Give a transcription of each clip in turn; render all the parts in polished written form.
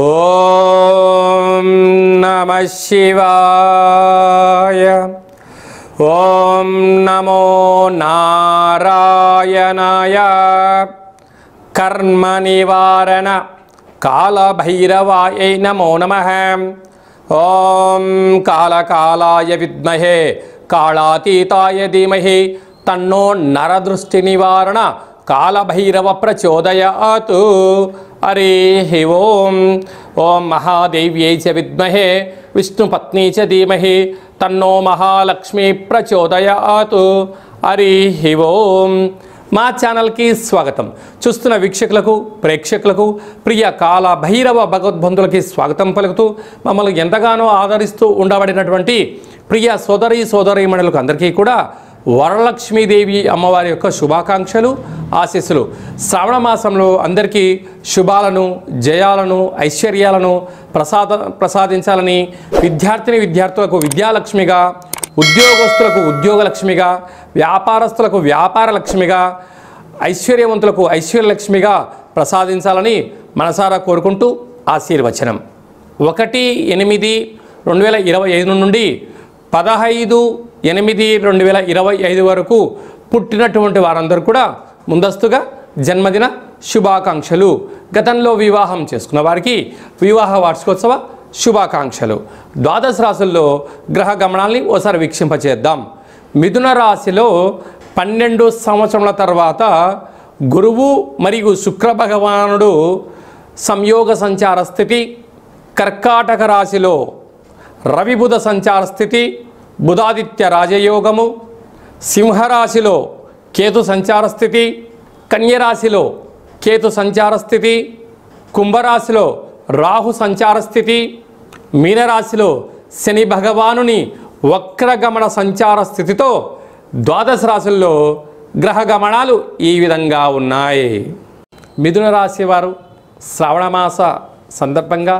ఓం నమః శివాయ. ఓం నమో నారాయణాయ. కర్మ నివారణ కాళభైరవాయ నమో నమః. ఓం కాళకాలాయ విద్మహే కాళాతీతాయ ధీమహి తన్నో నరదృష్టి నివారణ కాళభైరవ ప్రచోదయాత్. హరి ఓం. ఓం మహాదేవ్యై చ విద్మహే విష్ణుపత్నీ చ ధీమహి తన్నో మహాలక్ష్మి ప్రచోదయాత్. హరి ఓం. మా ఛానల్కి స్వాగతం. చూస్తున్న వీక్షకులకు ప్రేక్షకులకు ప్రియ కాళభైరవ భగవద్బంధులకి స్వాగతం పలుకుతూ మమ్మల్ని ఎంతగానో ఆదరిస్తూ ఉండబడినటువంటి ప్రియ సోదరీమణులకు అందరికీ కూడా వరలక్ష్మీదేవి అమ్మవారి యొక్క శుభాకాంక్షలు ఆశీస్సులు. శ్రావణ మాసంలో అందరికీ శుభాలను జయాలను ఐశ్వర్యాలను ప్రసాదించాలని విద్యార్థులకు విద్యాలక్ష్మిగా, ఉద్యోగస్తులకు ఉద్యోగలక్ష్మిగా, వ్యాపారస్తులకు వ్యాపారలక్ష్మిగా, ఐశ్వర్యవంతులకు ఐశ్వర్యలక్ష్మిగా ప్రసాదించాలని మనసారా కోరుకుంటూ ఆశీర్వచనం. 1/8/2025 నుండి 15/8/2025 వరకు పుట్టినటువంటి వారందరూ కూడా ముందస్తుగా జన్మదిన శుభాకాంక్షలు. గతంలో వివాహం చేసుకున్న వారికి వివాహ వార్షికోత్సవ శుభాకాంక్షలు. ద్వాదశ రాశుల్లో గ్రహ గమనాల్ని ఓసారి వీక్షింపచేద్దాం. మిథున రాశిలో 12 సంవత్సరముల తర్వాత గురువు మరియు శుక్ర భగవానుడు సంయోగ సంచార స్థితి. కర్కాటక రాశిలో రవి బుధ సంచార స్థితి, బుధాదిత్య రాజయోగము. సింహరాశిలో కేతు సంచార స్థితి, కన్యరాశిలో కేతు సంచార స్థితి, కుంభరాశిలో రాహు సంచార స్థితి, మీనరాశిలో శని భగవానుని వక్రగమన సంచార స్థితితో ద్వాదశ రాశుల్లో గ్రహ గమనాలు ఈ విధంగా ఉన్నాయి. మిథున రాశి వారు శ్రావణమాస సందర్భంగా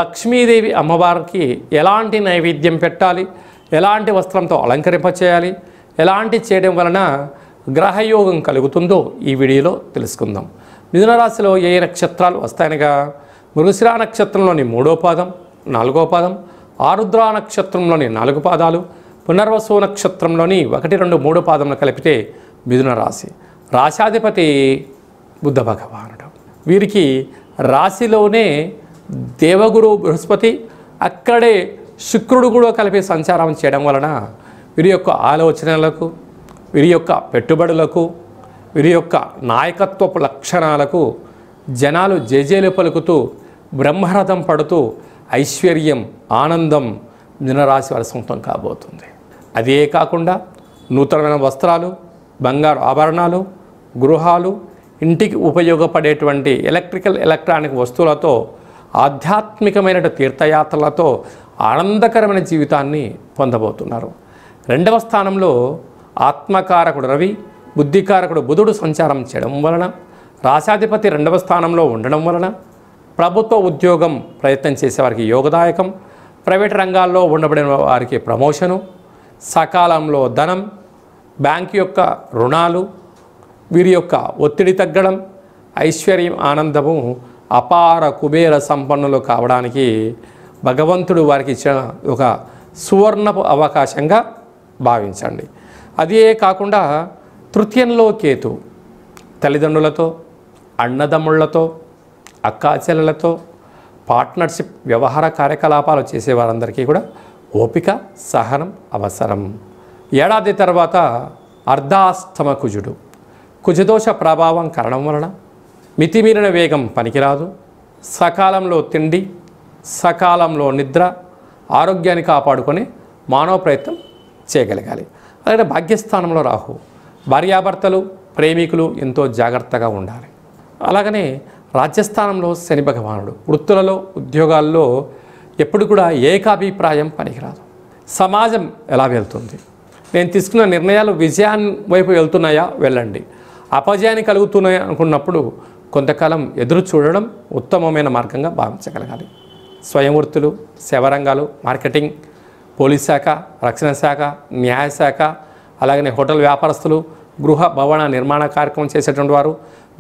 లక్ష్మీదేవి అమ్మవారికి ఎలాంటి నైవేద్యం పెట్టాలి, ఎలాంటి వస్త్రంతో అలంకరింపచేయాలి, ఎలాంటి చేయడం వలన గ్రహయోగం కలుగుతుందో ఈ వీడియోలో తెలుసుకుందాం. మిథున రాశిలో ఏ నక్షత్రాలు వస్తాయనగా మృగశిర నక్షత్రంలోని 3వ పాదం, 4వ పాదం, ఆరుద్ర నక్షత్రంలోని 4 పాదాలు, పునర్వసు నక్షత్రంలోని 1, 2, 3 పాదములు కలిపితే మిథున రాశి. రాశాధిపతి బుద్ధ భగవానుడు. వీరికి రాశిలోనే దేవగురు బృహస్పతి, అక్కడే శుక్రుడు కూడా కలిపి సంచారం చేయడం వలన వీరి యొక్క ఆలోచనలకు, వీరి యొక్క పెట్టుబడులకు, వీరి యొక్క నాయకత్వపు లక్షణాలకు జనాలు జేజేలు పలుకుతూ బ్రహ్మరథం పడుతూ ఐశ్వర్యం ఆనందం మిథునరాశి వారి సొంతం కాబోతుంది. అదే కాకుండా నూతనమైన వస్త్రాలు, బంగారు ఆభరణాలు, గృహాలు, ఇంటికి ఉపయోగపడేటువంటి ఎలక్ట్రానిక్ వస్తువులతో, ఆధ్యాత్మికమైన తీర్థయాత్రలతో ఆనందకరమైన జీవితాన్ని పొందబోతున్నారు. 2వ స్థానంలో ఆత్మకారకుడు రవి, బుద్ధికారకుడు బుధుడు సంచారం చేయడం వలన, రాశాధిపతి 2వ స్థానంలో ఉండడం వలన ప్రభుత్వ ఉద్యోగం ప్రయత్నం చేసేవారికి యోగదాయకం, ప్రైవేట్ రంగాల్లో ఉండబడిన వారికి ప్రమోషను, సకాలంలో ధనం, బ్యాంకు యొక్క రుణాలు, వీరి యొక్క ఒత్తిడి తగ్గడం, ఐశ్వర్యం ఆనందము, అపార కుబేర సంపన్నులు కావడానికి భగవంతుడు వారికి ఇచ్చిన ఒక సువర్ణపు అవకాశంగా భావించండి. అదే కాకుండా తృతీయంలో కేతు తల్లిదండ్రులతో, అన్నదమ్ముళ్లతో, అక్కాచెల్లెలతో పార్ట్నర్షిప్ వ్యవహార కార్యకలాపాలు చేసేవారందరికీ కూడా ఓపిక సహనం అవసరం. ఏడాది తర్వాత అర్ధాష్టమ కుజుడు. కుజదోష ప్రభావం కారణం వలన మితిమీరిన వేగం పనికిరాదు. సకాలంలో తిండి, సకాలంలో నిద్ర, ఆరోగ్యాన్ని కాపాడుకొని మానవ ప్రయత్నం చేయగలగాలి. అలాగే భాగ్యస్థానంలో రాహు. భార్యాభర్తలు, ప్రేమికులు ఎంతో జాగ్రత్తగా ఉండాలి. అలాగనే రాజ్యస్థానంలో శని భగవానుడు. వృత్తులలో, ఉద్యోగాల్లో ఎప్పుడు కూడా ఏకాభిప్రాయం పనికిరాదు. సమాజం ఎలా వెళ్తుంది, నేను తీసుకున్న నిర్ణయాలు విజయాన్ని వైపు వెళ్తున్నాయా, వెళ్ళండి. అపజయాన్ని కలుగుతున్నాయి అనుకున్నప్పుడు కొంతకాలం ఎదురు చూడడం ఉత్తమమైన మార్గంగా భావించగలగాలి. స్వయం వృత్తులు, సేవరంగాలు, మార్కెటింగ్, పోలీస్ శాఖ, రక్షణ శాఖ, న్యాయశాఖ, అలాగనే హోటల్ వ్యాపారస్తులు, గృహ భవన నిర్మాణ కార్యక్రమం చేసేటువంటి వారు,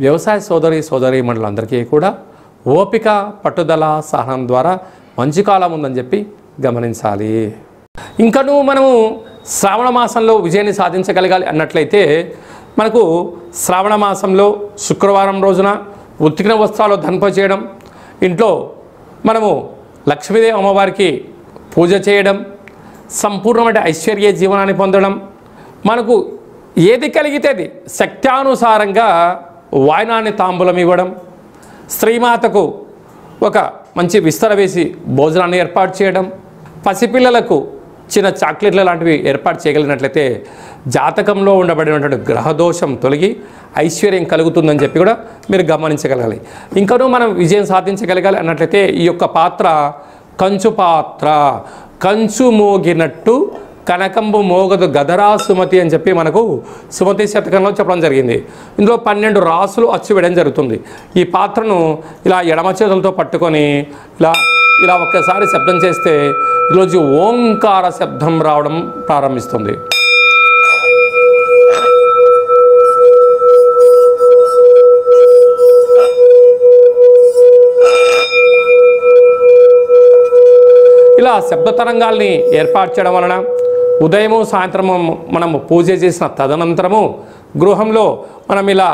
వ్యవసాయ సోదరీమణులందరికీ కూడా ఓపిక, పట్టుదల, సహనం ద్వారా మంచి కాలం ఉందని చెప్పి గమనించాలి. ఇంకనూ మనము శ్రావణ మాసంలో విజయాన్ని సాధించగలగాలి అన్నట్లయితే మనకు శ్రావణ మాసంలో శుక్రవారం రోజున ఉతికిన వస్త్రాలు ధరింప చేయడం, ఇంట్లో మనము లక్ష్మీదేవి అమ్మవారికి పూజ చేయడం, సంపూర్ణమైన ఐశ్వర్య జీవనాన్ని పొందడం, మనకు ఏది కలిగితే అది శక్త్యానుసారంగా వాయనాన్ని తాంబూలం ఇవ్వడం, స్త్రీమాతకు ఒక మంచి విస్తర వేసి భోజనాన్ని ఏర్పాటు చేయడం, పసిపిల్లలకు చిన్న చాక్లెట్ల లాంటివి ఏర్పాటు చేయగలిగినట్లయితే జాతకంలో ఉండబడినటువంటి గ్రహదోషం తొలగి ఐశ్వర్యం కలుగుతుందని చెప్పి కూడా మీరు గమనించగలగాలి. ఇంకనూ మనం విజయం సాధించగలగాలి అన్నట్లయితే ఈ యొక్క పాత్ర కంచు పాత్ర, కంచు మోగినట్టు కనకంబు మోగదు గదరా సుమతి అని చెప్పి మనకు సుమతి శతకంలో చెప్పడం జరిగింది. ఇందులో 12 రాసులు అచ్చు వేయడం జరుగుతుంది. ఈ పాత్రను ఇలా ఎడమ చేతులతో పట్టుకొని ఇలా ఒక్కసారి శబ్దం చేస్తే ఈరోజు ఓంకార శబ్దం రావడం ప్రారంభిస్తుంది. ఇలా శబ్ద తరంగాల్ని ఏర్పాటు చేయడం వలన ఉదయము సాయంత్రము మనము పూజ చేసిన తదనంతరము గృహంలో మనం ఇలా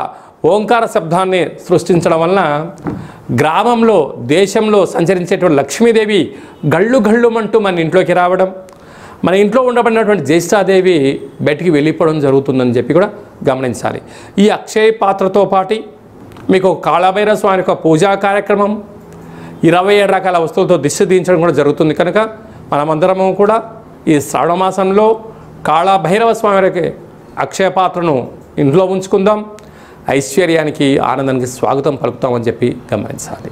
ఓంకార శబ్దాన్ని సృష్టించడం వలన గ్రామంలో, దేశంలో సంచరించేటువంటి లక్ష్మీదేవి గళ్ళు గళ్ళుమంటూ మన ఇంట్లోకి రావడం, మన ఇంట్లో ఉండబడినటువంటి జ్యేష్ఠాదేవి బయటికి వెళ్ళిపోవడం జరుగుతుందని చెప్పి కూడా గమనించాలి. ఈ అక్షయ పాత్రతో పాటు మీకు కాళభైరవ స్వామి యొక్క పూజా కార్యక్రమం, 27 రకాల వస్తువులతో దిష్టి తీయించడం కూడా జరుగుతుంది. కనుక మనమందరము కూడా ఈ శ్రావణ మాసంలో కాళభైరవ స్వామికి అక్షయ పాత్రను ఇంట్లో ఉంచుకుందాం. ఐశ్వర్యానికి, ఆనందానికి స్వాగతం పలుకుతామని చెప్పి గమనించాలి.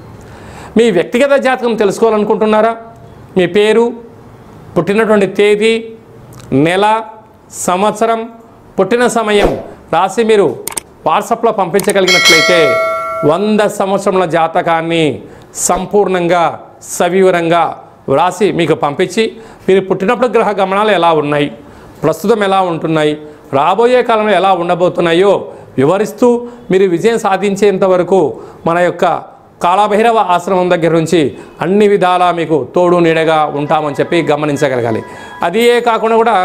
మీ వ్యక్తిగత జాతకం తెలుసుకోవాలనుకుంటున్నారా? మీ పేరు, పుట్టినటువంటి తేదీ, నెల, సంవత్సరం, పుట్టిన సమయం రాసి మీరు వాట్సాప్లో పంపించగలిగినట్లయితే 100 సంవత్సరముల జాతకాన్ని సంపూర్ణంగా సవివరంగా వ్రాసి మీకు పంపించి మీరు పుట్టినప్పుడు గ్రహ గమనాలు ఎలా ఉన్నాయి, ప్రస్తుతం ఎలా ఉంటున్నాయి, రాబోయే కాలంలో ఎలా ఉండబోతున్నాయో వివరిస్తూ మీరు విజయం సాధించేంత వరకు మన యొక్క కాళభైరవ ఆశ్రమం దగ్గర నుంచి అన్ని విధాలా మీకు తోడు నీడగా ఉంటామని చెప్పి గమనించగలగాలి. అదే కాకుండా కూడా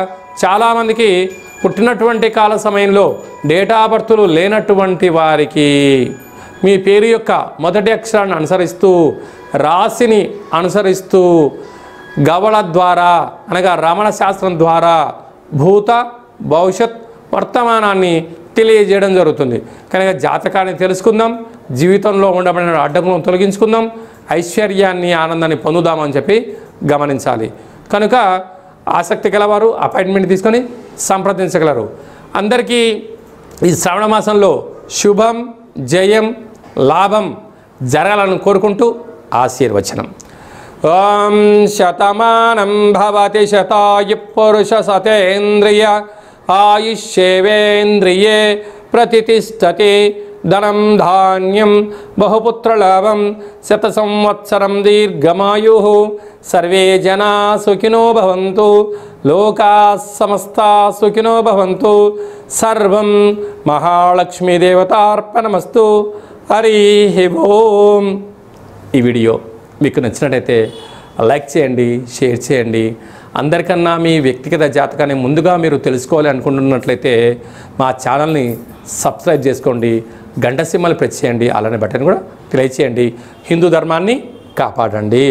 చాలామందికి పుట్టినటువంటి కాల సమయంలో డేటా బర్తులు లేనటువంటి వారికి మీ పేరు యొక్క మొదటి అక్షరాన్ని అనుసరిస్తూ, రాశిని అనుసరిస్తూ, గవళ ద్వారా అనగా రమణ శాస్త్రం ద్వారా భూత, భవిష్యత్, వర్తమానాన్ని తెలియజేయడం జరుగుతుంది. కనుక జాతకాన్ని తెలుసుకుందాం, జీవితంలో ఉండబడిన అడ్డంకులను తొలగించుకుందాం, ఐశ్వర్యాన్ని, ఆనందాన్ని పొందుదామని చెప్పి గమనించాలి. కనుక ఆసక్తి గలవారు అపాయింట్మెంట్ తీసుకొని సంప్రదించగలరు. అందరికీ ఈ శ్రావణ మాసంలో శుభం, జయం, లాభం జరగాలని కోరుకుంటూ ఆశీర్వచనం. ఓం శతమానం భవతి శతాయు పురుష సతేంద్రియ ఆయుష్యేవేంద్రియే ప్రతిష్టతి ధనం ధాన్యం బహుపుత్రలాభం శత సంవత్సరం దీర్ఘమాయు సర్వే జనా సుఖినో భవంతు లోకా సమస్తా సుఖినో భవంతు సర్వం మహాలక్ష్మీ దేవతార్పణమస్తు. హరి ఓం. ఈ వీడియో మీకు నచ్చినట్టయితే లైక్ చేయండి, షేర్ చేయండి. అందరికన్నా మీ వ్యక్తిగత జాతకాన్ని ముందుగా మీరు తెలుసుకోవాలి అనుకుంటున్నట్లయితే మా ఛానల్ని సబ్స్క్రైబ్ చేసుకోండి, గంట సింబల్ ప్రెస్ చేయండి, అలానే బటన్ కూడా క్లిక్ చేయండి. హిందూ ధర్మాన్ని కాపాడండి.